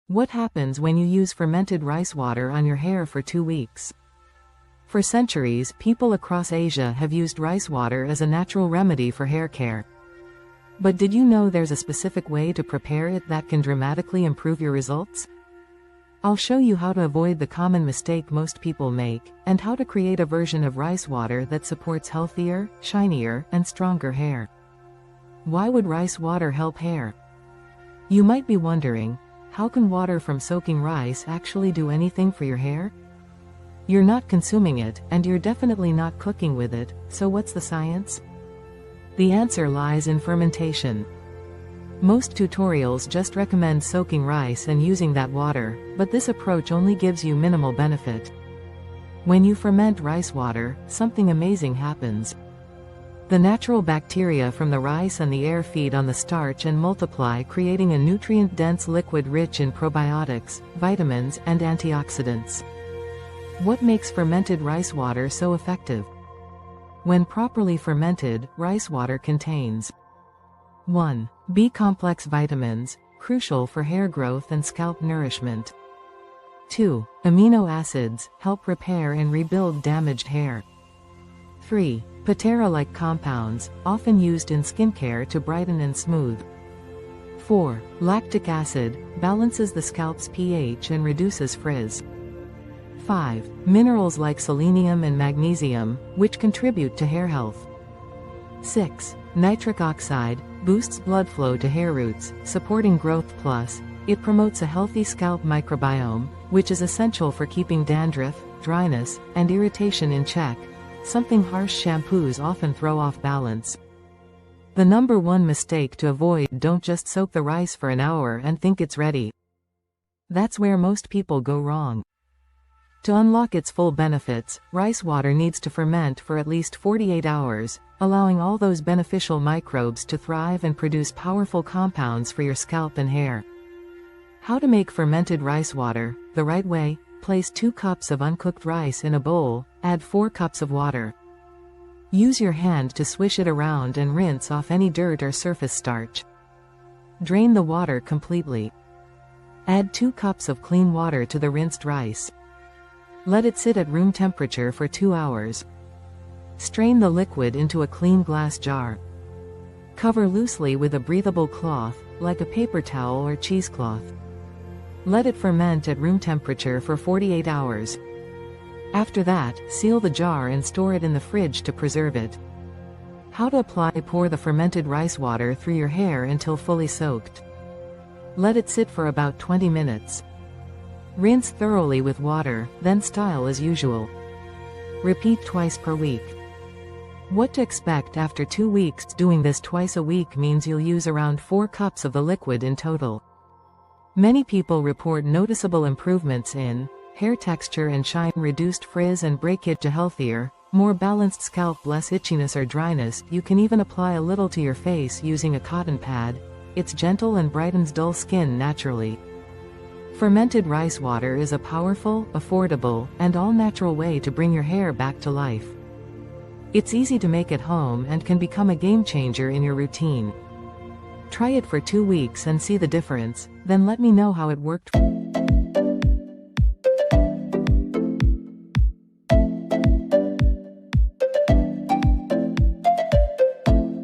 What happens when you use fermented rice water on your hair for 2 weeks? For centuries, people across Asia have used rice water as a natural remedy for hair care. But did you know there's a specific way to prepare it that can dramatically improve your results? I'll show you how to avoid the common mistake most people make, and how to create a version of rice water that supports healthier, shinier, and stronger hair. Why would rice water help hair? You might be wondering, how can water from soaking rice actually do anything for your hair? You're not consuming it, and you're definitely not cooking with it, so what's the science? The answer lies in fermentation. Most tutorials just recommend soaking rice and using that water, but this approach only gives you minimal benefit. When you ferment rice water, something amazing happens. The natural bacteria from the rice and the air feed on the starch and multiply, creating a nutrient-dense liquid rich in probiotics, vitamins, and antioxidants. What makes fermented rice water so effective? When properly fermented, rice water contains 1. B-complex vitamins, crucial for hair growth and scalp nourishment. 2. Amino acids, help repair and rebuild damaged hair. 3. Patera-like compounds, often used in skincare to brighten and smooth. 4. Lactic acid, balances the scalp's pH and reduces frizz. 5. Minerals like selenium and magnesium, which contribute to hair health. 6. Nitric oxide, boosts blood flow to hair roots, supporting growth. Plus, it promotes a healthy scalp microbiome, which is essential for keeping dandruff, dryness, and irritation in check, something harsh shampoos often throw off balance. The number one mistake to avoid: don't just soak the rice for an hour and think it's ready. That's where most people go wrong. To unlock its full benefits, rice water needs to ferment for at least 48 hours, allowing all those beneficial microbes to thrive and produce powerful compounds for your scalp and hair. How to make fermented rice water the right way: place 2 cups of uncooked rice in a bowl, add 4 cups of water. Use your hand to swish it around and rinse off any dirt or surface starch. Drain the water completely. Add 2 cups of clean water to the rinsed rice. Let it sit at room temperature for 2 hours. Strain the liquid into a clean glass jar. Cover loosely with a breathable cloth, like a paper towel or cheesecloth. Let it ferment at room temperature for 48 hours. After that, seal the jar and store it in the fridge to preserve it. How to apply: pour the fermented rice water through your hair until fully soaked. Let it sit for about 20 minutes. Rinse thoroughly with water, then style as usual. Repeat twice per week. What to expect after 2 weeks? Doing this twice a week means you'll use around 4 cups of the liquid in total. Many people report noticeable improvements in hair texture and shine, reduced frizz and breakage, to healthier, more balanced scalp, less itchiness or dryness. You can even apply a little to your face using a cotton pad. It's gentle and brightens dull skin naturally. Fermented rice water is a powerful, affordable, and all-natural way to bring your hair back to life. It's easy to make at home and can become a game-changer in your routine. Try it for 2 weeks and see the difference, then let me know how it worked.